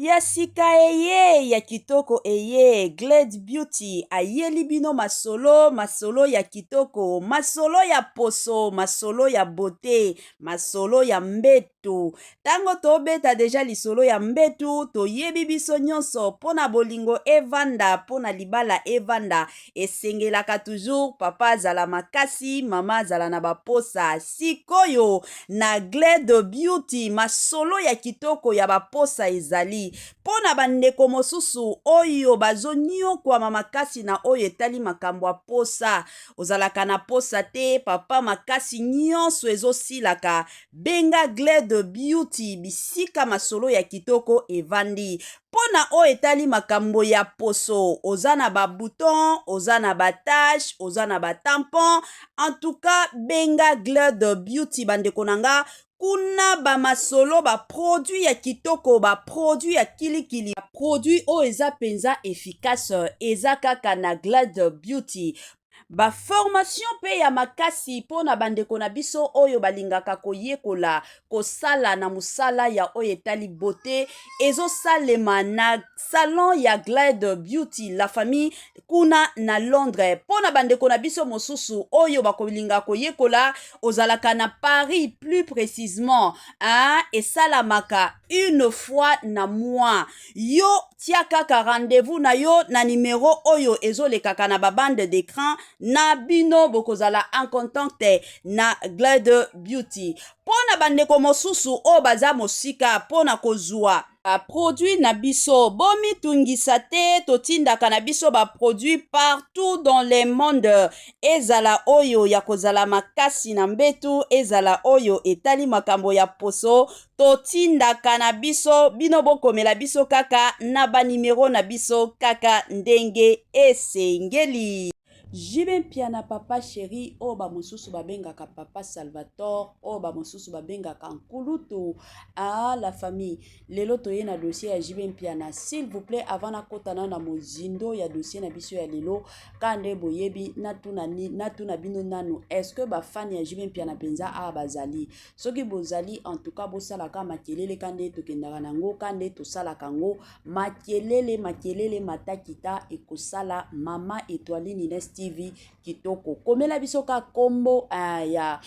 ya sika eye ya kitoko eye Glade Beauty ayeli bino masolo ya kitoko, masolo ya poso, masolo ya beauté, masolo ya mbetu. Tango tobeta deja lisolo ya mbetu toyebi biso nyonso pona bolingo evanda, pona libala evanda, esengelaka toujours papa azala makasi, mama azala na baposa. Sikoyo na Glade Beauty masolo ya kitoko ya baposa ezali pona bandeko mosusu oyo bazoniokwama makasi na oyo etali makambo ya posa. Ozalaka na posa te, papa makasi nyonso ezosilaka, benga Glade Beauty bisika masolo ya kitoko evandi. Pona oyo etali makambo ya poso, oza na ba bouton, oza na ba tache, oza na ba tampon, en tout cas benga Glade Beauty bandeko nanga. Kuna ba masolo ba produit ya kitoko, ba produit ya kilikili, ba produit o eza penza efficace, eza kaka na Glade Beauty. Ba formation pe ya makasi pona bandeko na biso oyo balingaka koyekola kosala na musala ya oyo etali beauté, ezo salema na salon ya Glade Beauty la famille kuna na Londres. Pona bandeko na biso mosusu oyo bakolinga koyekola ozalaka na Paris plus précisément, esalamaka une fois na mois. Yo tia kaka rendez-vous na yo na numéro oyo ezolekaka na ba bande d'écran na bino bokozala en contact na Glade Beauty. Pona bandeko mosusu o baza mosika pona kozwa produit na biso bomi tungisa te, totindaka na biso ba produit partout dans le monde. Ezala oyo ya kozala makasi na mbetu, ezala oyo etali makambo ya poso, totindaka na biso bino bokomela biso kaka na ba numero na biso kaka ndenge esengeli. Jibe Mpiana papa chéri o ba mosusu babengaka papa Salvatore, o ba mosusu babengaka nkulutu. La famille lelo toye na dossier ya Jibe Mpiana, s'il vous plaît, avant na kotana na mozindo ya dossier na biso ya lelo kande boyebi natuna bino nanu, est-ce que ba fan ya Jibe Mpiana penza bazali soki bozali en tout cas bosalaka makelele kande tokendaka nango, kande tosalaka ngo makelele matakita ekosala mama Étoiline Ines TV kitoko komela biso ka kombo ya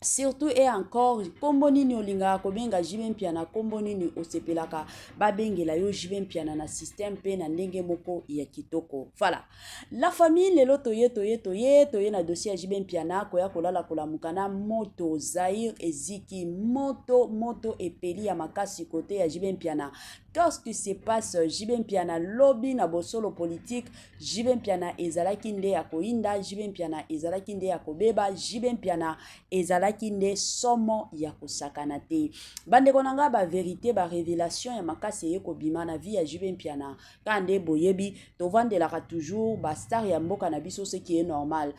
surtout et encore kombo nini olinga kobenga Jibe Mpiana, kombo nini osepelaka babengela yo Jibe Mpiana na système pe na ndenge moko ya kitoko. Voilà la famille lelo toye na dossier ya Jibe Mpiana koya kolala kolamukana moto Zaire eziki moto epeli ya makasi côté ya Jibe Mpiana. Qu'est-ce qui se passe? Jibe Mpiana lobby na bosolo politique, Jibe Mpiana ezalaki nde ya koinda, Jibe Mpiana ezalaki nde ya kobeba, Jibe Mpiana ezalaki nde somo ya kosakana te. Bandeko nanga ba vérité ba révélation ya makasi yeko bima na vie ya Jibe Mpiana kande boyebi tovandela toujours ba star ya mboka na biso ce qui est normal.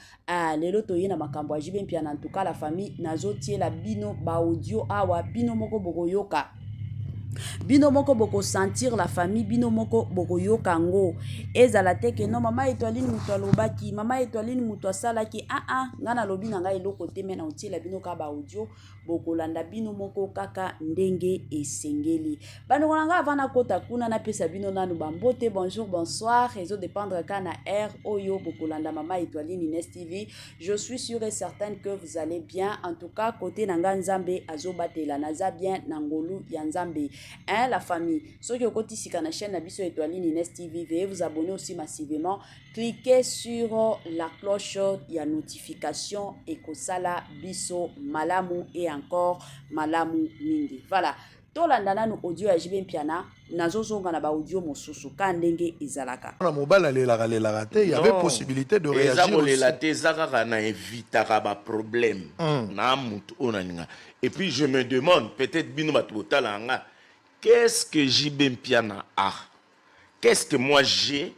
Lelo toye na makambo ya Jibe Mpiana, en tout cas la famille nazotiela bino ba audio awa bino moko bokoyoka, bino moko boko sentir la famille, bino moko boko yokango ezala teke no mama Étoiline muto alobaki, mama Étoiline muto asalaki ngana lobi na ngai eloko te mena otiela bino ka ba audio boko landa bino moko kaka ndenge esengeli. Bandeko nanga avana kota kuna na pesa bino nanu bambote bonjour bonsoir ezo dépendre kana oyo boko landa mama Étoiline Ines TV. Je suis sûre et certaine que vous allez bien, en tout cas côté nanga nzambe azobatela naza bien nangolu ya nzambe. La famille, ceux qui ont cotisé na chaîne Nabiso Étoiline Ines TV, veuillez vous abonner aussi massivement. Cliquez sur la cloche ya notification et kosala biso malamu et encore malamu mingi. Voilà. Tolandana no audio ya Jibe Mpiana nazozonga na ba audio mosusu ka ndenge ezalaka. Na mobala lelaka te, il y avait possibilité de réagir aussi. La tezaka na évitaka ba problème na mutu onaninga. Et puis je me demande peut-être bino batotala nga, qu'est-ce que Jibe Mpiana a? Qu'est-ce que moi j'ai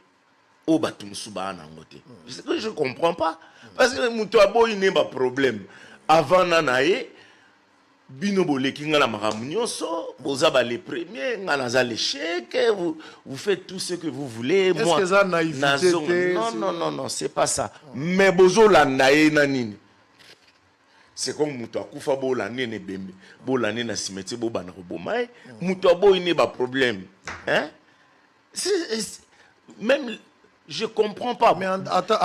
au Batumsuba Nangote? Je ne comprends pas. Parce que Moutouabo, il n'y a pas de problème. Avant Nanae, Binobo Lekinga la Maramunioso, vous avez les premiers, l'échec, vous faites tout ce que vous voulez. Est-ce que ça naïveté? Non, c'est pas ça. Mais Bozo la Nae Nanini. c'est comme muto akufa bo la nene bembe bo la nene na cimetière bo bana robomai muto bo ine ba problème hein même je comprends pas. Mais attends,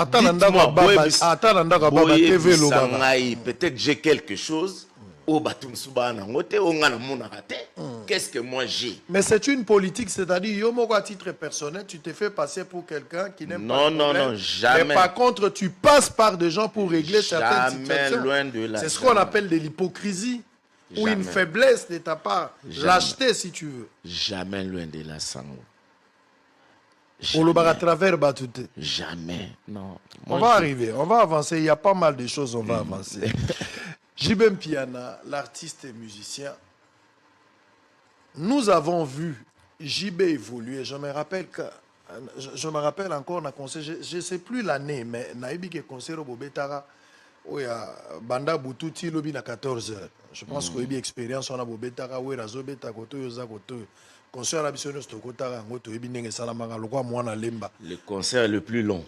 peut-être j'ai quelque chose. Qu'est-ce que moi j'ai? Mais c'est une politique, c'est-à-dire, yo à titre personnel, tu te fais passer pour quelqu'un qui n'aime pas. Non, jamais. Mais par contre, tu passes par des gens pour régler certaines situations. Loin de là. C'est ce qu'on appelle de l'hypocrisie ou une faiblesse de ta part. Lâcheté, si tu veux. Jamais loin de là, Sango. Pour le bar à travers Batouté. Jamais, non. On va arriver, on va avancer. Il y a pas mal de choses, on va avancer. JB Mpiana, l'artiste et musicien, nous avons vu JB évoluer. Je me rappelle encore, je ne sais plus l'année, mais Naïbi qui est conseiller au Bobetara, où il y a Banda Boutouti, lobby à 14h. Je pense qu'il y a une expérience, on a Bobetara, où il y a Zobeta, Koto, Yozakoto. Le concert le plus long.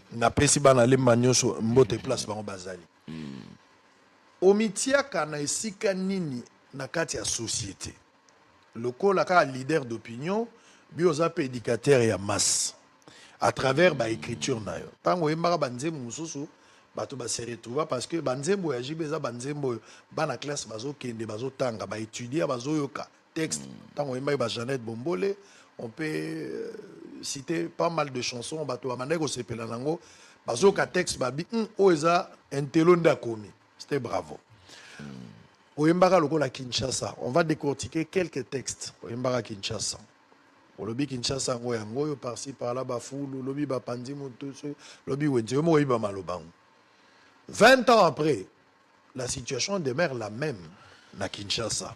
Omitia kana esika nini na kati ya société. Le col ka leader d'opinion, bioza prédicateur ya masse à travers ba écriture na yo. Tango yembaka banzembo mususu bato ba se retrouver parce que banzembo ya jibeza banzembo bana classe bazo kende bazo tanga ba étudier bazo yoka texte. Tango yembaka ba Jeannette Bombole, on peut citer pas mal de chansons bato ba mandeko sepela nango bazo ka texte babi oza entelonda komi. C'était bravo. Oyembara lokola Kinshasa, on va décortiquer quelques textes. Oyembara Kinshasa. Olobi Kinshasa ngoyo par-ci par-là bafulu, lobi bapandi mutusu, lobi wenze mo yiba malobango. 20 ans après, la situation demeure la même na Kinshasa.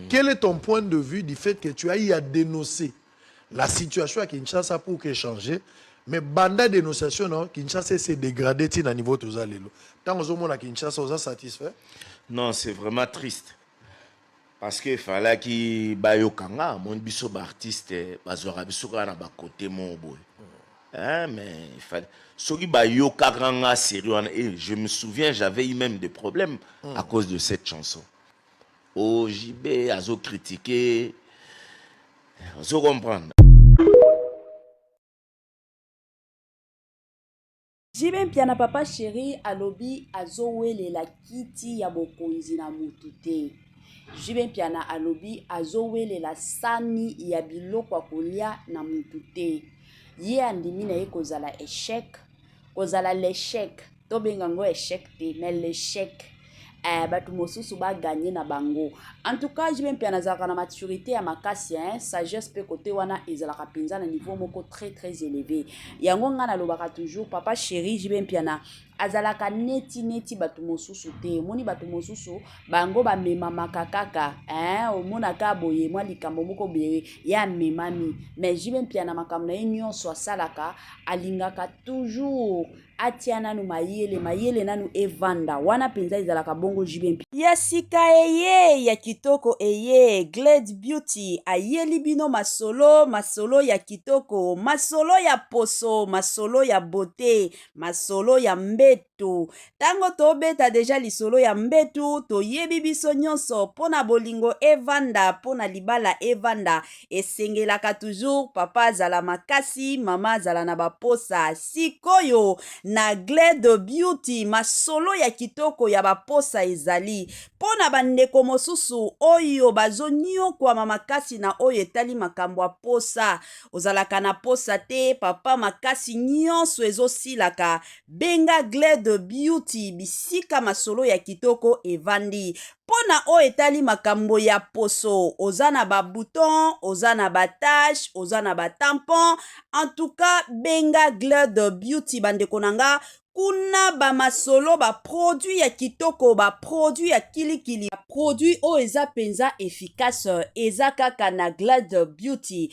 Quel est ton point de vue du fait que tu as eu à dénoncer la situation à Kinshasa pour qu'elle change? Mais banda dénonciation non, Kinshasa s'est dégradé à niveau tous les lots. Tant que vous à Kinshasa, vous êtes satisfait? Non, c'est vraiment triste. Parce qu'il fallait qu'il bayo kanga, mon biso artiste, bazora biso kana ba côté mon boy. Hein, mais il fallait. Soki bayo kanga sérieux et je me souviens, j'avais eu même des problèmes à cause de cette chanson. Oh JB azo critiqué, azo comprendre. JB Mpiana papa chéri alobi azowele la kiti ya bokonzi na mutu te. JB Mpiana alobi azowele la sani ya biloko ya kolia na mutu te. Ye andimi na ye kozala échec, kozala l'échec. To bengango échec te, mais l'échec. Batu mosusu ba gagner na bango. En tout cas, JB Mpiana zaka na maturité ya makasi, sagesse pe côté wana ezalaka penza na niveau moko très très élevé. Yango nga na lobaka toujours papa chéri JB Mpiana azalaka neti batu mosusu te. Moni batu mosusu bango ba mema makakaka, omona ka boye mwa likambo moko beye ya memami. Mais JB Mpiana makambo na nyonso asalaka alingaka toujours atiana nu mayele nanu evanda wana penza izalaka bongo JB Mpiana. Ya sika eye ya kitoko eye Glade Beauty ayeli bino masolo ya kitoko, masolo ya poso, masolo ya beauté, masolo ya mbetu. Tango tobeta deja lisolo ya mbetu toyebi biso nyonso pona bolingo evanda, pona libala evanda esengelaka toujours papa zala makasi, mama zala na baposa. Sikoyo na Glade Beauty masolo ya kitoko ya baposa ezali pona bandeko mosusu oyo bazonyo kwa mamakasi na oyo etali makambo ya posa. Ozalaka na posa te papa makasi nyonso ezosilaka benga Glade Beauty bisika masolo ya kitoko evandi. Pona oyo etali makambo ya poso, ozana ba bouton, ozana ba tache, ozana ba tampon. En tout cas benga Glade Beauty bandeko nanga. Kuna ba masolo ba produit ya kitoko, ba produit ya kilikili, ba produit o eza penza efficace, eza kaka na Glade Beauty.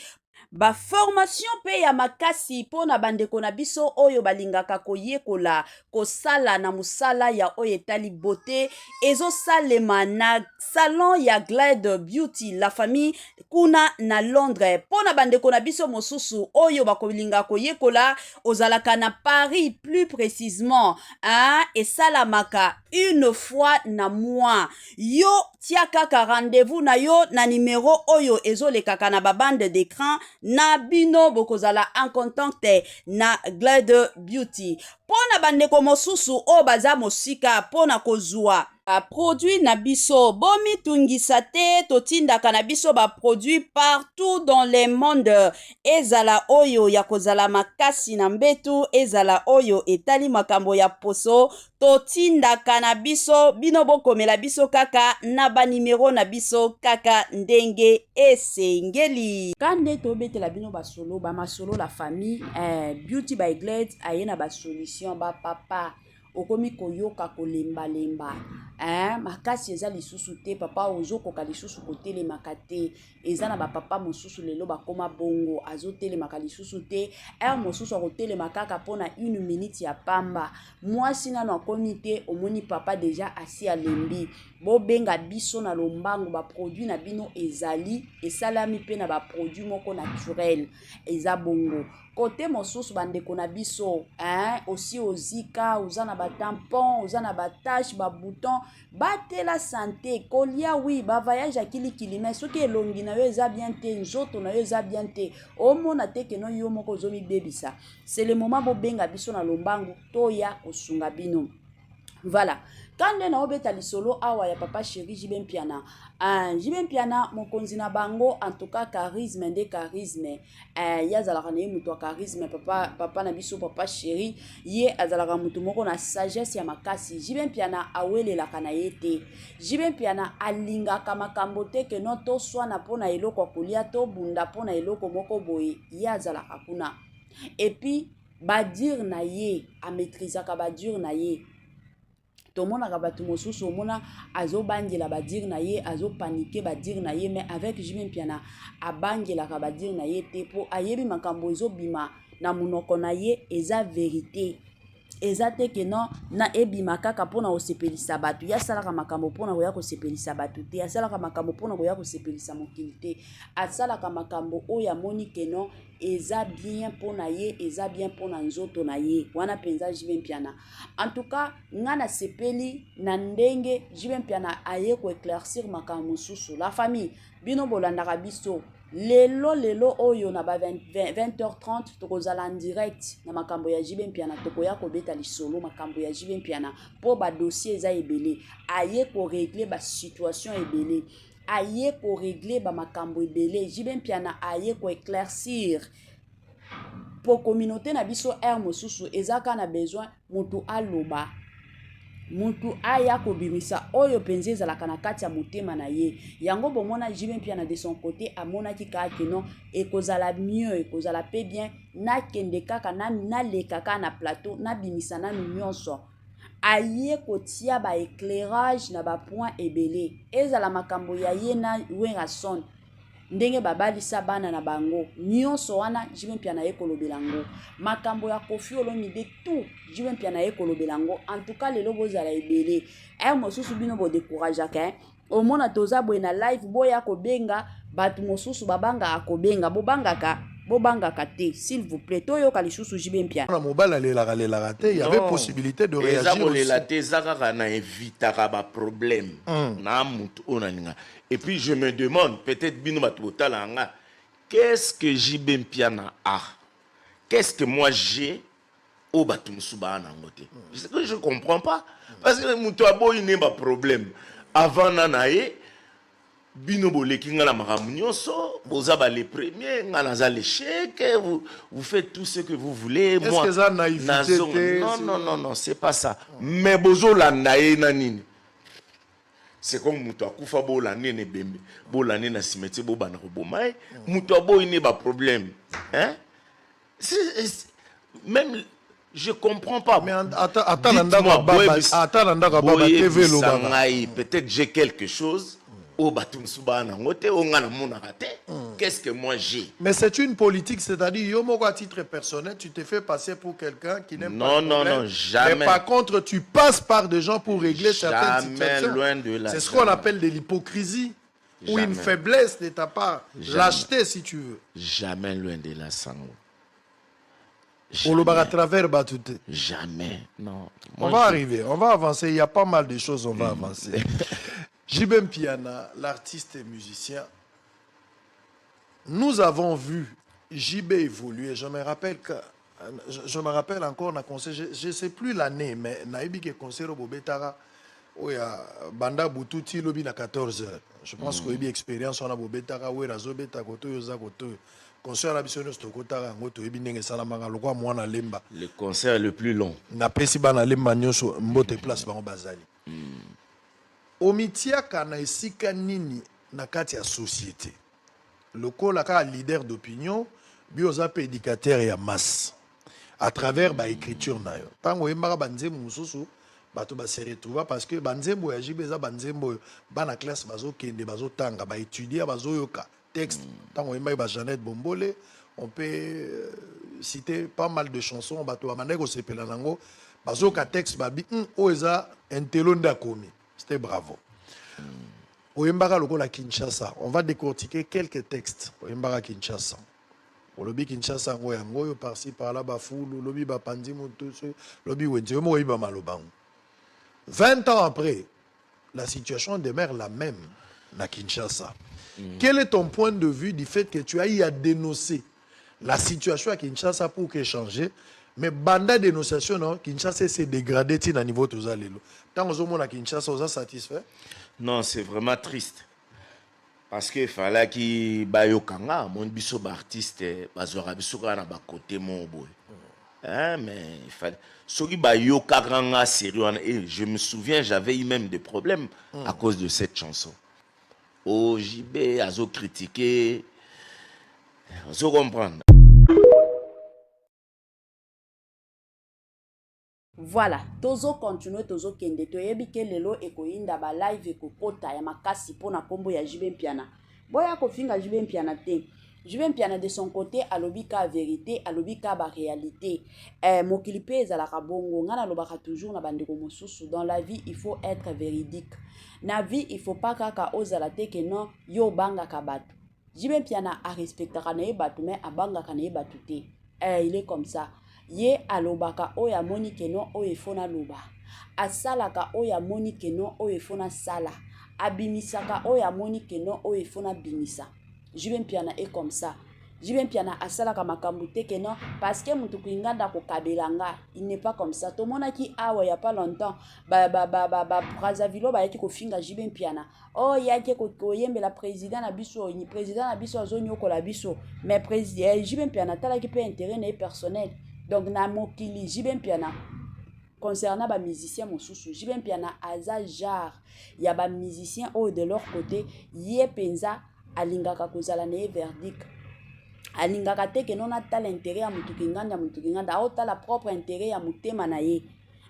Ba formation pe ya makasi pona bandeko na biso oyo balingaka koyekola kosala na musala ya oyo etali beauté ezosalema na salon ya Glade Beauty la famille kuna na Londres. Pona bandeko na biso mosusu oyo bakolinga koyekola ozalaka na Paris plus précisément esalamaka une fois na mois. Yo tia kaka rendez-vous na yo na numéro oyo ezolekaka na babande d'écran na bino bokozala en contact na Glade Beauty. Pona bandeko mosusu o baza mosika pona kozwa produit na biso bomi tungisa te totindaka na biso ba produit partout dans le monde ezala oyo ya kozala makasi na mbetu ezala oyo etali makambo ya poso totindaka na biso bino bokomela biso kaka na ba numero na biso kaka ndenge esengeli kande tobetela bino basolo ba masolo la famille Beauty by Glade aye na ba solution ba papa okomi koyoka kolemba-lemba makasi eza lisusu te papa ozokoka lisusu kotelemaka te eza na bapapa mosusu lelo bakoma bongo azotelemaka lisusu te mosusu akotelema kaka mpona 1 minute ya pamba mwasi nano akomi te omoni papa deja asi alembi bobenga biso na lombango baproduit na bino ezali esalami mpe na baproduit moko naturel eza bongo kote mosusu bandeko na biso aussi ozika oza na batampon oza na batache babouton batela santé kolia wi bavoyage akilikili mais soki elongi na yo eza bien te nzoto na yo eza bien te omona te keno yo moko ozomibebisa c'est le moment bobenga biso na lombango toya kosunga bino. Voilà. Kande na obeta lisolo awa ya papa chéri Jibe Mpiana. Jibe Mpiana mokonzi na bango en tout cas charisme nde charisme. Yazalaka na ye mutu wa charisme papa na biso papa chéri ye azalaka mutu moko na sagesse ya makasi. Jibe Mpiana awelelaka na ye te. Jibe Mpiana alingaka makambo te ke no to swana pona eloko kolia to bunda pona eloko moko boye ye azalaka kuna. Et puis badir na ye a maîtrisaka badir na ye. Tomonaka batu mosusu omona azobangela badir na ye azopanike badir na ye mais avec Jibe Mpiana abangelaka badir na ye te po ayebi makambo ezobima na munoko na ye eza vérité eza te ke non na ebima kaka mpona kosepelisa bato ya asalaka makambo mpona koya kosepelisa bato te asalaka makambo mpona koya kosepelisa mokili te asalaka makambo oyo amoni ke non eza bien mpona ye eza bien mpona nzoto na ye wana mpenza Jibe Mpiana en tout cas nga nasepeli na ndenge Jibe Mpiana aye koéclaircir makambo mosusu la famille bino bolandaka biso lelo oyo na ba 20h30 tokozala en direct na makambo ya Jibe Mpiana tokoya kobeta lisolo makambo ya Jibe Mpiana po ba dossier eza ebele aye ko régler ba situation ebele aye ko régler ba makambo ebele Jibe Mpiana aye ko éclaircir po communauté na biso mosusu ezaka na besoin mutu aloba mutu aya kobimisa oyo penze ezalaka na kati ya motema na ye yango bomona Jibe Mpiana de son côté amonaki kaka non ekozala mieux ekozala pe bien nakende kaka naleka na plateau nabimisa nanu nyonso aye kotia ba éclairage na ba point ebele ezala makambo ya ye na Wengason ndenge babalisa bana na bango nyonso wana Jibe Mpiana ye kolobela ngo makambo ya Koffi Olomide tout Jibe Mpiana ye kolobela ngo en tout cas lelo bozala ebele mosusu bino bo décourageaka omona toza boye na live boya kobenga batu mosusu babanga akobenga bobangaka te s'il vous plaît toyoka lisusu Jibe Mpiana na mobala lelaka te il y avait possibilité de réagir eza kolela te ezaka na evitaka ba problème na mutu onaninga. Et puis je me demande, peut-être Bino Batoutalanga, qu'est-ce que Jibe Mpiana a? Qu'est-ce que moi j'ai au Batumsuba Nangote? C'est que je ne comprends pas. Parce que Moutouabo, il n'y a pas de problème. Avant Nanae, Bino Boleki Ngala Maramunyoso, vous avez les premiers, Ngala l'échec, vous faites tout ce que vous voulez. Est-ce que ça naïveté? Non, c'est pas ça. Mais Bozo la naïe nanini. C'est comme Moutoua Koufa Bolane ne bembe, Bolane na cimetière Bobana Robomaï, Moutoua Bo il n'est pas problème. Hein? Même, je comprends pas. Mais attends, peut-être j'ai quelque chose. Oh, Batumsubana, qu'est-ce que moi j'ai? Mais c'est une politique, c'est-à-dire, yo, à titre personnel, tu te fais passer pour quelqu'un qui n'aime pas le Non, problème. non, jamais. Mais par contre, tu passes par des gens pour régler certaines Jamais, situations. loin de là. C'est ce qu'on appelle de l'hypocrisie ou une faiblesse de ta part. Lâcheté, si tu veux. Jamais loin de là, Sango. Pour le bar à travers, Batouté. Jamais, non. On va arriver, on va avancer. Il y a pas mal de choses, on va avancer. JB Mpiana, l'artiste et musicien, nous avons vu JB évoluer. Je me rappelle encore, je ne sais plus l'année, mais Naïbi qui est conseiller au Bobetara, où il y a Banda Boutouti, lobby à 14h. Je pense qu'il y a une expérience, on a Bobetara, où il y a Zobeta, Koto, Yozakoto. Concert à Bissonne, Stokotara, Ngoto, Ebinenge Salamanga, le roi Mwana Lemba. Le concert le plus long. Na pesi bana Lemba Nyoso, Mbote place bango bazali. Omitiaka na esika nini na kati ya société. Le kola ka leader d'opinion, bioza pe éducateur ya masse. À travers ba écriture na yo. Tango yembaka banzembo mususu, bato ba se retrouva parce que banzembo ya jibeza banzembo bana classe bazo kende bazo tanga ba étudier bazo yoka texte. Tango yembaka ba Jeannette Bombole, on peut citer pas mal de chansons bato ba mandeko sepela nango bazo ka texte babi oeza entelonda komi. C'était bravo. Oyembaka lokola Kinshasa, on va décortiquer quelques textes. Oyembaka Kinshasa. Lobi Kinshasa ngoyo par-ci par-là bafulu, lobi bapandi mutusu, lobi wenze mo oyiba malobango. 20 ans après, la situation demeure la même na Kinshasa. Quel est ton point de vue du fait que tu as eu à dénoncer la situation à Kinshasa pour qu'elle change? Mais banda dénonciation, non, Kinshasa s'est dégradé à niveau de Zalelo. Tant que vous êtes à Kinshasa, vous êtes satisfait? Non, c'est vraiment triste. Parce qu'il fallait qu'il bayokanga, mon biso artiste, bazora biso na ba côté mon boy. Mais il fallait. Soki bayokanga sérieux, et je me souviens, j'avais eu même des problèmes à cause de cette chanson. Oh, JB, azo critiqué, azo comprendre. Voilà, tozo continue tozo kende toyebi ke lelo ekoyinda ba live ekokota ya makasi pona kombo ya JB Mpiana. Boya kofinga JB Mpiana te. JB Mpiana de son côté alobi ka vérité, alobi ka ba réalité. Mokili pe ezalaka bongo ngana lobaka toujours na bandeko mosusu dans la vie il faut être véridique. Na vie il faut pas kaka ozala te ke non yo banga ka batu. JB Mpiana a respectaka na ye batu mais abanga ka na ye batu te. Il est comme ça. Ye alobaka oya moni keno oye fona loba. Asalaka oya moni keno oye fona sala. Abimisaka oya moni keno oye fona bimisa. JB Mpiana est comme ça. JB Mpiana asalaka makambute keno parce que mutu kuinganda ko kabelanga, il n'est pas comme ça. To mona ki awa ya pas longtemps Brazzaville ba yaki ko finga JB Mpiana. Oh yaki ko yembe la président na biso, ni président na biso azonyo ko la biso. Mais président JB Mpiana tala ki pe intérêt na personnel. Donc, na mokili, JB Mpiana, concernant les musiciens, JB Mpiana, aza jar, il y a des musiciens de leur côté, yé penza, alingaka kozala neye verdict. Alingaka te que non a tal intérêt à mutukinganda, a ta la propre intérêt à mutema na ye.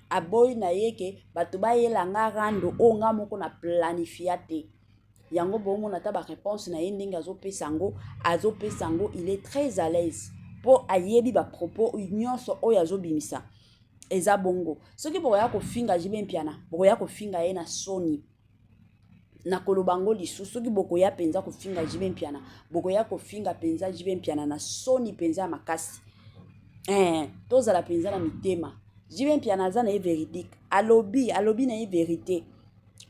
Aboy na ye ke, batuba ye langa rando, nga moko na planifiate. Yango bomo na taba réponse na ye ndenge azo pesango, il est très à l'aise. Po ayebi ba propos nyonso oyo azobimisa eza bongo soki boya ko finga JB Mpiana boya ko finga ye na soni na kolobango lisusu soki bokoya penza ko finga JB Mpiana bokoya ko finga penza JB Mpiana na soni penza makasi tozala penza na mitema JB Mpiana za na ye véridique alobi na ye vérité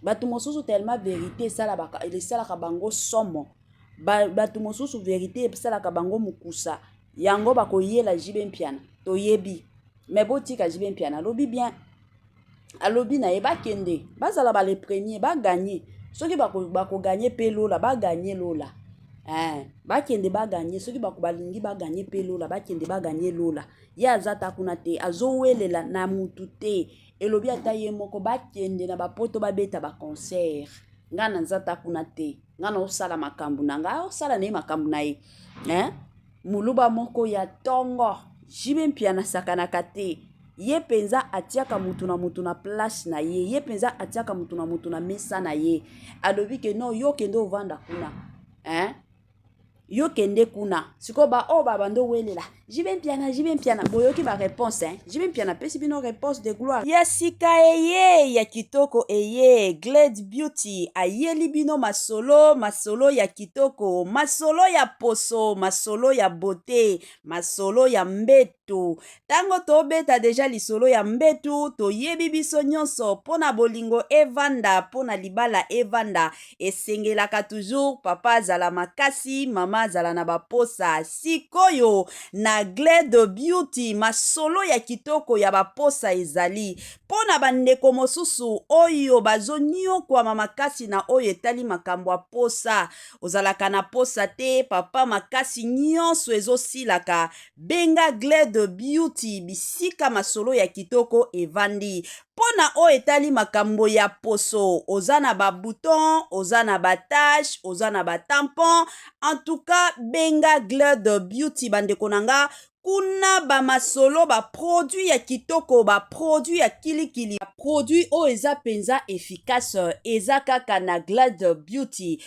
batu mosusu tellement vérité sala baka ele sala ka bango somo batu mosusu vérité sala ka bango mukusa yango bakoyela JB Mpiana toyebi mais botika JB Mpiana alobi bien alobi na ye bakende bazala ba les premiers ba gagner soki bako gagner pe lola ba gagner lola bakende ba gagner soki bako balingi ba gagner pe lola bakende ba gagner lola ya azata kuna te azowelela na mutu te elobi ata ye moko bakende na bapoto babeta ba concert ngana nzata kuna te ngana osala makambu na nga osala ne makambu na ye muluba moko ya tongo JB Mpiana sakanaka te ye penza atiaka mutu na place na ye, ye penza atiaka mutu na mesa na ye. Alobi ke non yo kende ovanda kuna. Hein? Yo kende kuna. Siko ba o babando welela. Jibe mpiana. Boyoki ba réponse, hein. Jibe mpiana pesi bino réponse de gloire. Yasika eye ya kitoko eye. Glad Beauty ayeli bino masolo ya kitoko, masolo ya poso, masolo ya beauté, masolo ya mbetu. Tango tobeta deja lisolo ya mbetu, toyebi biso nyonso pona bolingo evanda, pona libala evanda, esengelaka toujours papa azala makasi, mama azala na baposa. Sikoyo na Glad Beauty masolo ya kitoko ya baposa ezali pona bandeko mosusu oyo bazoniokwama makasi na oyo etali makambo ya posa. Ozalaka na posa te, papa makasi nyonso ezosilaka, benga Glad Beauty bisika masolo ya kitoko evandi. Pona o etali makambo ya poso, oza na ba bouton, oza na ba tache, oza na ba tampon, en tout cas benga Glad Beauty bandeko nanga. Kuna ba masolo ba produit ya kitoko, ba produit ya kilikili, ba produit o eza penza efficace, eza kaka na Glad Beauty.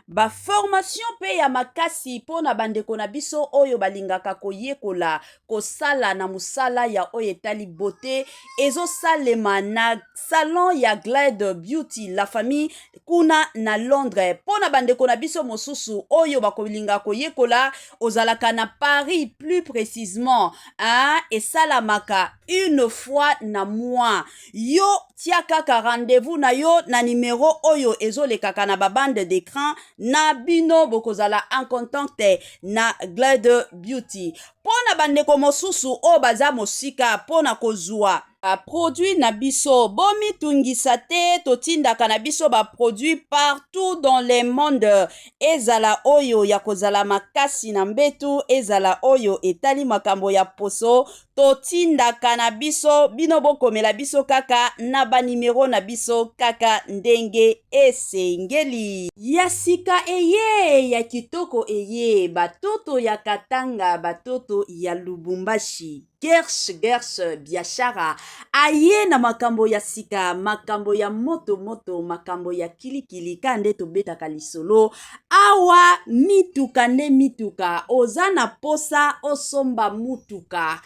Ba formation pe ya makasi pona bandeko na biso oyo balingaka koyekola kosala na musala ya oyo etali beauté, ezo salema na salon ya Glad Beauty la famille kuna na Londres. Pona bandeko na biso mosusu oyo bakolinga koyekola ozalaka na Paris plus précisément, hein, esalamaka une fois na mois. Yo tia kaka rendez-vous na yo na numéro oyo ezolekaka na babande d'écran na bino bokozala en contact na Glad Beauty. Pona bandeko mosusu o baza mosika pona kozwa produit na biso bomi tungisa te, totindaka na biso ba produit partout dans le monde. Ezala oyo ya kozala makasi na mbetu, ezala oyo etali makambo ya poso, totindaka na biso bino bokomela biso kaka na ba numero na biso kaka ndenge esengeli. Yasika eye ya kitoko eye, batoto ya Katanga, batoto ya Lubumbashi. Gersh biashara aye na makambo ya sika, makambo ya moto, makambo ya kilikili kande tobetaka lisolo. Awa mituka nde mituka, oza na posa osomba mutuka,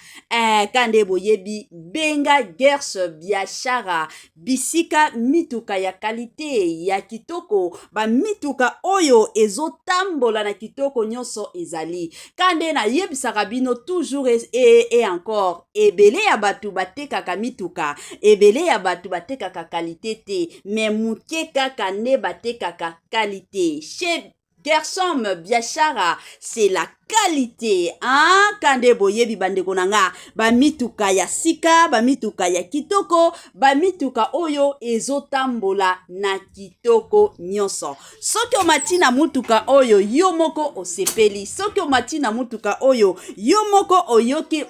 kande boyebi benga Gersh biashara bisika mituka ya kalite ya kitoko, ba mituka oyo ezotambola na kitoko nyonso ezali. Kande na yebisaka bino toujours et encore, ebele ya batu batekaka mituka, ebele ya batu batekaka kalite te, mais muke kaka ne batekaka kalite. Chez Gershom biashara, c'est la qualité, hein? Kande boyebi bandeko nanga, ba mituka ya sika, ba mituka ya kitoko, ba mituka oyo ezotambola na kitoko nyonso. Soki omati na mutuka oyo yo moko osepeli, soki omati na mutuka oyo yo moko oyoki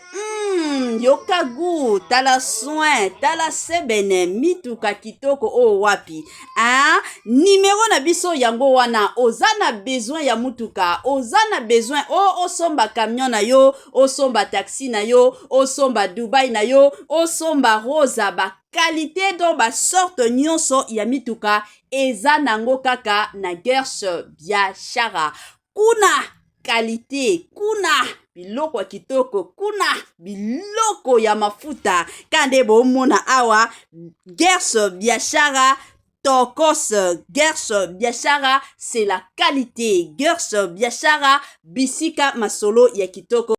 yoka gu, tala soin, tala sebene, mituka kitoko o wapi, hein? Numéro na biso yango wana, oza na besoin ya mutuka, oza na besoin osomba camion na yo, osomba taxi na yo, osomba Dubai na yo, osomba rosa, ba qualité do ba sorte nyonso ya mituka eza nango kaka na Gersh biashara. Kuna qualité, kuna biloko kitoko, kuna biloko ya mafuta, kande bomona awa Gersh biashara. Tokos Gersh biashara, c'est la qualité. Gersh biashara bisika masolo ya kitoko.